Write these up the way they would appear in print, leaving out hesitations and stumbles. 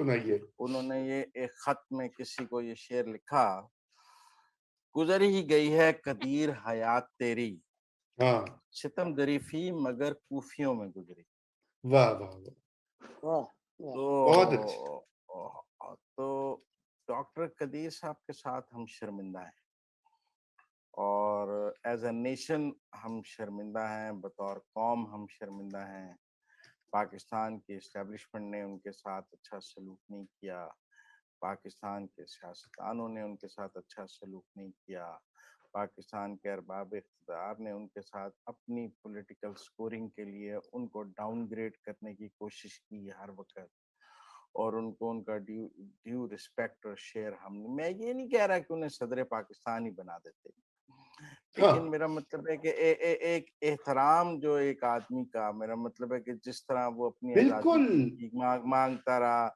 سنائیے. انہوں نے یہ ایک خط میں کسی کو یہ شعر لکھا، گزر ہی گئی ہے قدیر حیات تیری، ہاں ستم ظریفی مگر کوفیوں میں گزری. واہ واہ واہ، بہت اچھا. تو ڈاکٹر قدیر صاحب کے ساتھ ہم شرمندہ ہیں، اور ایز اے نیشن ہم شرمندہ ہیں، بطور قوم ہم شرمندہ ہیں. پاکستان کی اسٹیبلشمنٹ نے ان کے ساتھ اچھا سلوک نہیں کیا، پاکستان کے سیاستدانوں نے ان کے ساتھ اچھا سلوک نہیں کیا، پاکستان کے ارباب اقتدار نے ان کے ساتھ اپنی پولیٹیکل سکورنگ کے لیے ان کو ڈاؤن گریڈ کرنے کی کوشش کی ہر وقت، اور ان کو ان کا ڈیو رسپیکٹ اور شیئر ہم نے. میں یہ نہیں کہہ رہا کہ انہیں صدر پاکستان ہی بنا دیتے، لیکن میرا مطلب ہے کہ ایک احترام جو ایک آدمی کا، میرا مطلب ہے کہ جس طرح وہ اپنی آزادی کی مانگتا رہا،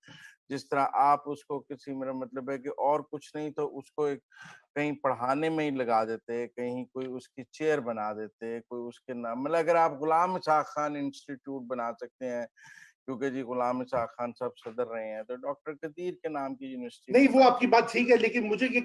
جس طرح آپ اس کو کسی، میرا مطلب ہے کہ اور کچھ نہیں تو اس کو کہیں پڑھانے میں ہی لگا دیتے، کہیں کوئی اس کی چیئر بنا دیتے، کوئی اس کے نام، مطلب اگر آپ غلام اسحاق خان انسٹیٹیوٹ بنا سکتے ہیں کیونکہ جی غلام اسحاق خان صاحب صدر رہے ہیں، تو ڈاکٹر قدیر کے نام کی یونیورسٹی نہیں، وہ آپ کی بات ٹھیک ہے، لیکن مجھے یہ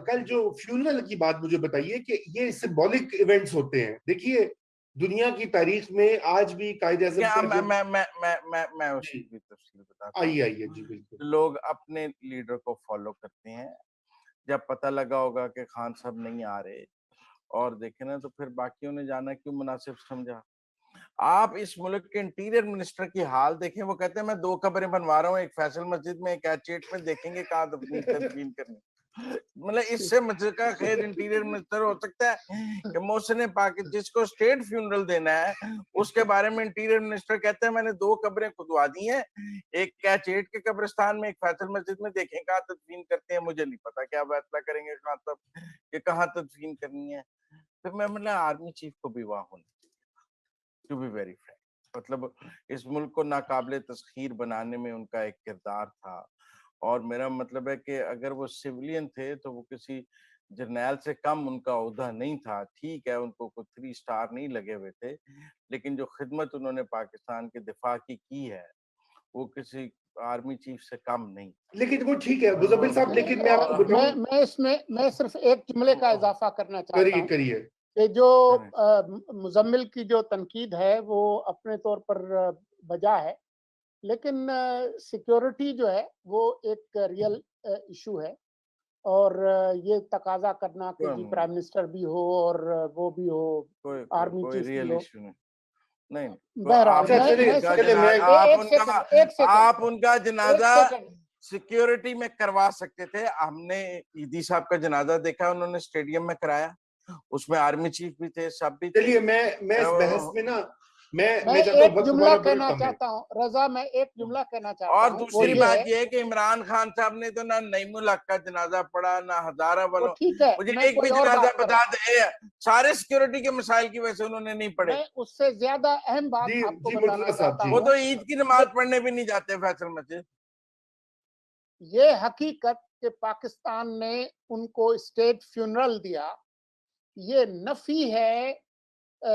کل جو فیونرل کی بات مجھے بتائیے کہ یہ سمبولک ایونٹس ہوتے ہیں. دیکھیے دنیا کی تاریخ میں آج بھی قائد اعظم کا میں اس کی بھی تفصیل بتاتا ہوں. آئیے جی بالکل. لوگ اپنے لیڈر کو فالو کرتے ہیں، جب پتہ لگا ہوگا کہ خان صاحب نہیں آ رہے اور دیکھیں نا، تو پھر باقیوں نے جانا کیوں مناسب سمجھا. آپ اس ملک کے انٹیریئر منسٹر کی حال دیکھیں، وہ کہتے ہیں میں 2 قبریں بنوا رہا ہوں، ایک فیصل مسجد میں، ایک ایچیٹ میں، دیکھیں گے کہاں تدفین کرنی. مطلب اس سے مجھے کا خیر انٹیریئر منسٹر ہو سکتا ہے کہ محسن پاک جس کو اسٹیٹ فیونرل دینا ہے اس کے بارے میں انٹیریئر منسٹر کہتے ہیں میں نے 2 قبریں کھدوا دی ہیں، ایک ایچیٹ کے قبرستان میں، ایک فیصل مسجد میں، دیکھیں کہاں تدفین کرتے ہیں. مجھے نہیں پتا کیا فیصلہ کریں گے خان صاحب کہ کہاں تدفین کرنی ہے. پھر میں مطلب آرمی چیف کو بھی واہ ہونا ٹو بی ویری فرینک، مطلب اس ملک کو ناقابل تسخیر بنانے میں ان کا ایک کردار تھا. اور میرا مطلب ہے کہ اگر وہ سویلین تھے تو وہ کسی جرنیل سے کم ان کا عہدہ نہیں تھا. ٹھیک ہے ان کو کوئی 3 اسٹار نہیں لگے ہوئے تھے، لیکن جو خدمت انہوں نے پاکستان کے دفاع کی ہے وہ کسی آرمی چیف سے کم نہیں. لیکن وہ ٹھیک ہے مزمل صاحب، لیکن میں آپ کو بتاؤں، میں اس میں صرف ایک جملے کا اضافہ کرنا چاہتا ہوں کریے کہ جو مزمل کی جو تنقید ہے وہ اپنے طور پر بجا ہے، لیکن سیکیورٹی جو ہے وہ ایک ریئل ایشو ہے، اور یہ تقاضا کرنا کہ جی پرائم منسٹر بھی ہو اور وہ بھی ہو، آرمی چیف بھی ہو. نہیں، آپ ان کا جنازہ سیکیورٹی میں کروا سکتے تھے. ہم نے ایدی صاحب کا جنازہ دیکھا، انہوں نے اسٹیڈیم میں کرایا، اس میں آرمی چیف بھی تھے، سب بھی تھے. چلیے میں اس بحث میں نا میں ایک جملہ کہنا چاہتا ہوں رضا، میں ایک جملہ کہنا چاہتا ہوں. اور دوسری بات یہ ہے کہ عمران خان صاحب نے تو نہ نعیم الحق کا جنازہ پڑھا، نہ ہزارہ والوں. مجھے ایک بھی جنازہ بتا دے، سارے سیکیورٹی کے مسائل کی وجہ سے انہوں نے نہیں پڑھے. میں اس سے زیادہ اہم بات آپ کو بتانا چاہتا ہوں. وہ تو عید کی نماز پڑھنے بھی نہیں جاتے فیصل مسجد. یہ حقیقت کہ پاکستان نے ان کو اسٹیٹ فیونرل دیا، یہ نفی ہے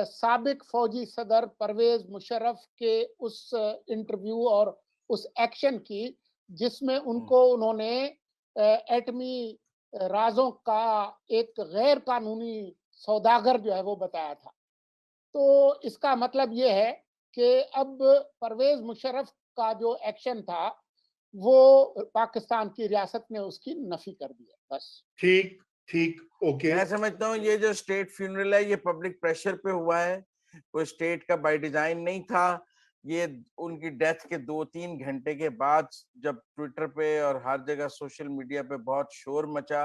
سابق فوجی صدر پرویز مشرف کے اس انٹرویو اور اس ایکشن کی جس میں ان کو انہوں نے ایٹمی رازوں کا ایک غیر قانونی سوداگر جو ہے وہ بتایا تھا. تو اس کا مطلب یہ ہے کہ اب پرویز مشرف کا جو ایکشن تھا وہ پاکستان کی ریاست نے اس کی نفی کر دی ہے. بس ٹھیک اوکے. میں سمجھتا ہوں یہ جو اسٹیٹ فیونرل ہے یہ پبلک پریشر پہ ہوا ہے، کوئی اسٹیٹ کا بائی ڈیزائن نہیں تھا. یہ ان کی ڈیتھ کے 2-3 گھنٹے کے بعد جب ٹویٹر پہ اور ہر جگہ سوشل میڈیا پہ بہت شور مچا،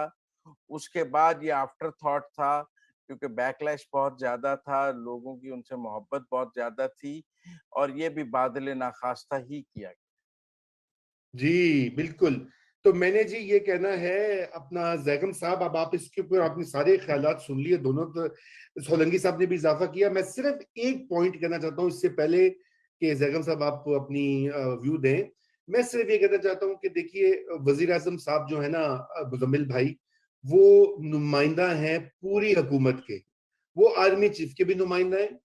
اس کے بعد یہ آفٹر تھاٹ تھا، کیونکہ بیک لیش بہت زیادہ تھا، لوگوں کی ان سے محبت بہت زیادہ تھی، اور یہ بھی بادل ناخواستہ ہی کیا گیا. جی بالکل. تو میں نے جی یہ کہنا ہے اپنا زیغم صاحب، اب آپ اس کے اوپر اپنے سارے خیالات سن لیے، دونوں سولنگی صاحب نے بھی اضافہ کیا. میں صرف ایک پوائنٹ کہنا چاہتا ہوں اس سے پہلے کہ زیغم صاحب آپ اپنی ویو دیں. میں صرف یہ کہنا چاہتا ہوں کہ دیکھیے وزیر اعظم صاحب جو ہے نا مزمل بھائی، وہ نمائندہ ہیں پوری حکومت کے، وہ آرمی چیف کے بھی نمائندہ ہیں،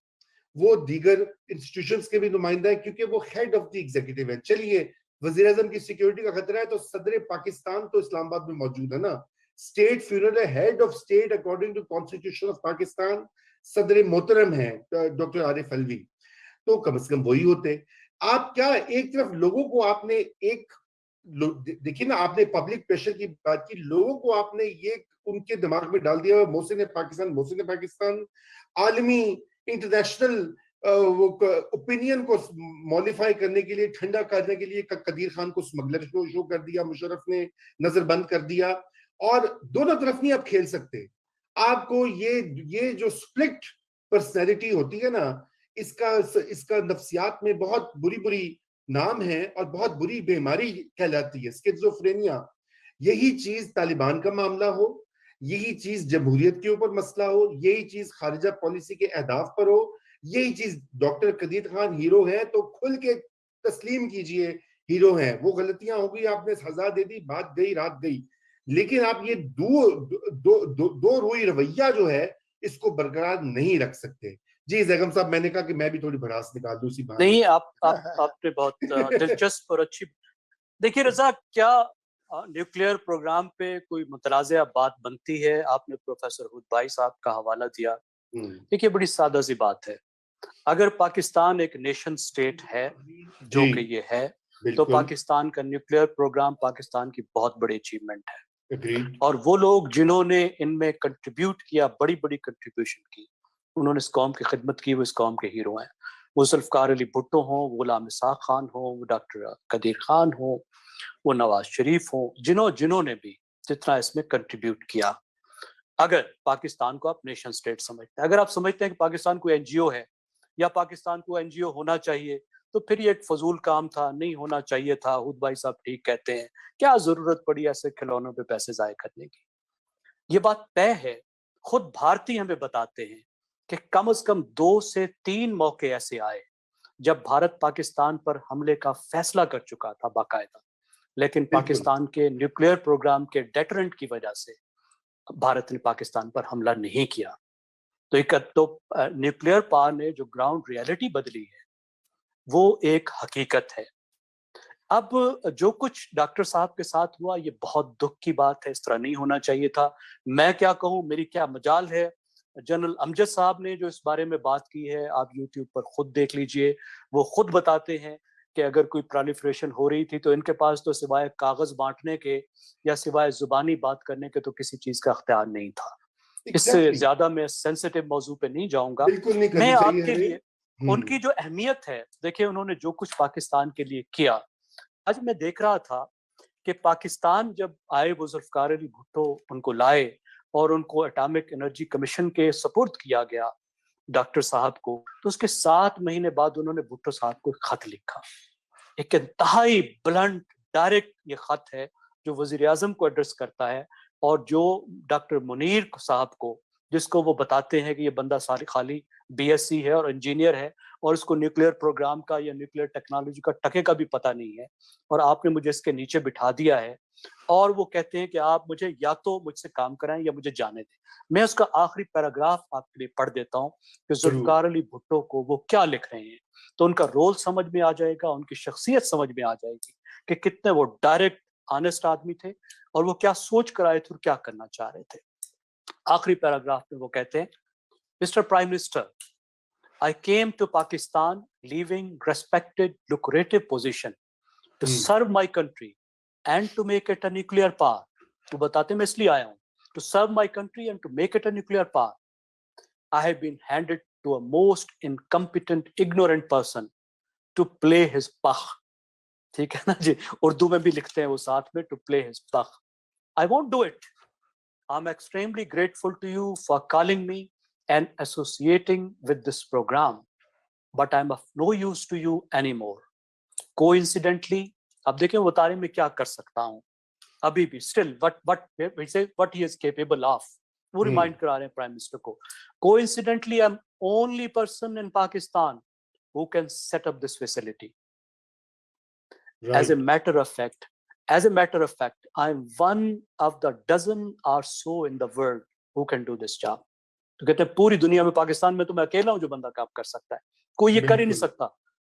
وہ دیگر انسٹیٹیوشنز کے بھی نمائندہ ہیں، کیونکہ وہ ہیڈ آف دی ایگزیکٹو ہیں. چلیے وزیر اعظم کی سیکیورٹی کا خطرہ ہے تو صدر پاکستان تو اسلام آباد میں موجود ہے نا. اسٹیٹ فیونرل ہے, head of state according to constitution of Pakistan صدر محترم ہے ڈاکٹر عارف علوی, تو کم از کم وہی ہوتے. آپ کیا ایک طرف لوگوں کو آپ نے ایک دیکھیے نا, آپ نے پبلک پریشر کی بات کی, لوگوں کو آپ نے یہ ان کے دماغ میں ڈال دیا محسن پاکستان عالمی انٹرنیشنل اوپینین کو موڈیفائی کرنے کے لیے, ٹھنڈا کرنے کے لیے قدیر خان کو اسمگلر شو کر دیا, مشرف نے نظر بند کر دیا, اور دونوں طرف نہیں آپ کھیل سکتے. آپ کو یہ جو سپلٹ پرسنالٹی ہوتی ہے نا, اس کا نفسیات میں بہت بری نام ہے اور بہت بری بیماری کہلاتی ہے, اسکیزوفرینیا. یہی چیز طالبان کا معاملہ ہو, یہی چیز جمہوریت کے اوپر مسئلہ ہو, یہی چیز خارجہ پالیسی کے اہداف پر ہو, یہی چیز ڈاکٹر قدیر خان ہیرو ہیں تو کھل کے تسلیم کیجئے ہیرو ہیں. وہ غلطیاں ہو گئی, آپ نے سزا دے دی, بات گئی رات گئی, لیکن آپ یہ دو روئی رویہ جو ہے اس کو برقرار نہیں رکھ سکتے. جی زیغم صاحب, میں نے کہا کہ میں بھی تھوڑی بھڑاس نکال دوں اسی بات. نہیں, آپ نے بہت دلچسپ اور اچھی. دیکھیے رضا, کیا نیوکلیئر پروگرام پہ کوئی متنازع بات بنتی ہے؟ آپ نے پروفیسر ہود بھائی صاحب کا حوالہ دیا. دیکھیے بڑی سادہ سی بات ہے, اگر پاکستان ایک نیشن سٹیٹ ہے جو کہ یہ ہے, تو پاکستان کا نیوکلیئر پروگرام پاکستان کی بہت بڑی اچیومنٹ ہے. اور وہ لوگ جنہوں نے ان میں کنٹریبیوٹ کیا, بڑی کنٹریبیوشن کی, انہوں نے اس قوم کی خدمت کی, وہ اس قوم کے ہیرو ہیں. وہ ذوالفقار علی بھٹو ہوں, وہ غلام اسحاق خان ہوں, وہ ڈاکٹر قدیر خان ہوں, وہ نواز شریف ہوں, جنہوں نے بھی جتنا اس میں کنٹریبیوٹ کیا. اگر پاکستان کو آپ نیشن سٹیٹ سمجھتے ہیں, اگر آپ سمجھتے ہیں کہ پاکستان کوئی این جی او ہے یا پاکستان کو این جی او ہونا چاہیے, تو پھر یہ ایک فضول کام تھا, نہیں ہونا چاہیے تھا. ہود بھائی صاحب ٹھیک کہتے ہیں, کیا ضرورت پڑی ایسے کھلونوں پہ پیسے ضائع کرنے کی. یہ بات طے ہے, خود بھارتی ہمیں بتاتے ہیں کہ کم از کم 2 سے 3 موقع ایسے آئے جب بھارت پاکستان پر حملے کا فیصلہ کر چکا تھا باقاعدہ, لیکن پاکستان کے نیوکلیئر پروگرام کے ڈیٹرنٹ کی وجہ سے بھارت نے پاکستان پر حملہ نہیں کیا. تو نیوکلیئر پاور نے جو گراؤنڈ ریئلٹی بدلی ہے وہ ایک حقیقت ہے. اب جو کچھ ڈاکٹر صاحب کے ساتھ ہوا یہ بہت دکھ کی بات ہے, اس طرح نہیں ہونا چاہیے تھا. میں کیا کہوں, میری کیا مجال ہے. جنرل امجد صاحب نے جو اس بارے میں بات کی ہے, آپ یوٹیوب پر خود دیکھ لیجئے, وہ خود بتاتے ہیں کہ اگر کوئی پرالیفریشن ہو رہی تھی تو ان کے پاس تو سوائے کاغذ بانٹنے کے یا سوائے زبانی بات کرنے کے تو کسی چیز کا اختیار نہیں تھا. اس سے زیادہ میں سینسیٹیو موضوع پہ نہیں جاؤں گا. میں آپ کے لیے ان کی جو اہمیت ہے, دیکھیں انہوں نے جو کچھ پاکستان کے لیے کیا. آج میں دیکھ رہا تھا کہ پاکستان جب آئے, وہ ذوالفقار علی بھٹو ان کو لائے اور ان کو اٹامک انرجی کمیشن کے سپرد کیا گیا ڈاکٹر صاحب کو, تو اس کے 7 مہینے بعد انہوں نے بھٹو صاحب کو خط لکھا. ایک انتہائی بلنٹ ڈائریکٹ یہ خط ہے جو وزیر اعظم کو ایڈریس کرتا ہے, اور جو ڈاکٹر منیر صاحب کو, جس کو وہ بتاتے ہیں کہ یہ بندہ ساری خالی بی ایس سی ہے اور انجینئر ہے اور اس کو نیوکلیئر پروگرام کا یا نیوکلیئر ٹیکنالوجی کا ٹکے کا بھی پتہ نہیں ہے, اور آپ نے مجھے اس کے نیچے بٹھا دیا ہے, اور وہ کہتے ہیں کہ آپ مجھے یا تو مجھ سے کام کرائیں یا مجھے جانے دیں. میں اس کا آخری پیراگراف آپ کے لیے پڑھ دیتا ہوں کہ ذوالفقار علی بھٹو کو وہ کیا لکھ رہے ہیں, تو ان کا رول سمجھ میں آ جائے گا, ان کی شخصیت سمجھ میں آ جائے گی کہ کتنے وہ ڈائریکٹ آنےسٹ آدمی تھے اور وہ کیا سوچ کر آئے تھے اور کیا کرنا چاہ رہے تھے. آخری پیراگراف میں وہ کہتے ہیں, mister prime minister, I came to Pakistan leaving respected, lucrative position to serve my country and to make it a nuclear power. تو بتاتے میں اس لیے آیا ہوں, to serve my country and to make it a nuclear power. I have been handed to a most incompetent, ignorant person to play his pach. ٹھیک ہے نا جی, اردو میں بھی لکھتے ہیں وہ ساتھ میں, to play his pach. I won't do it. I'm extremely grateful to you for calling me and associating with this program, but I'm of no use to you anymore. Coincidentally, اب دیکھیں وہ بتا رہے میں کیا کر سکتا ہوں ابھی بھی, still what he is capable of, وہ ریمائنڈ کرا رہے ہیں پرائم منسٹر کو. Coincidentally, I'm only person in Pakistan who can set up this facility. As a matter of fact, I'm one of the dozen or so in the world who can do this job. تو کہتے ہیں پوری دنیا میں, پاکستان میں تو میں اکیلا ہوں جو بندہ کام کر سکتا ہے, کوئی یہ کر ہی نہیں سکتا.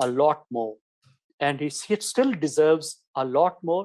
a lot more and he still deserves a lot more।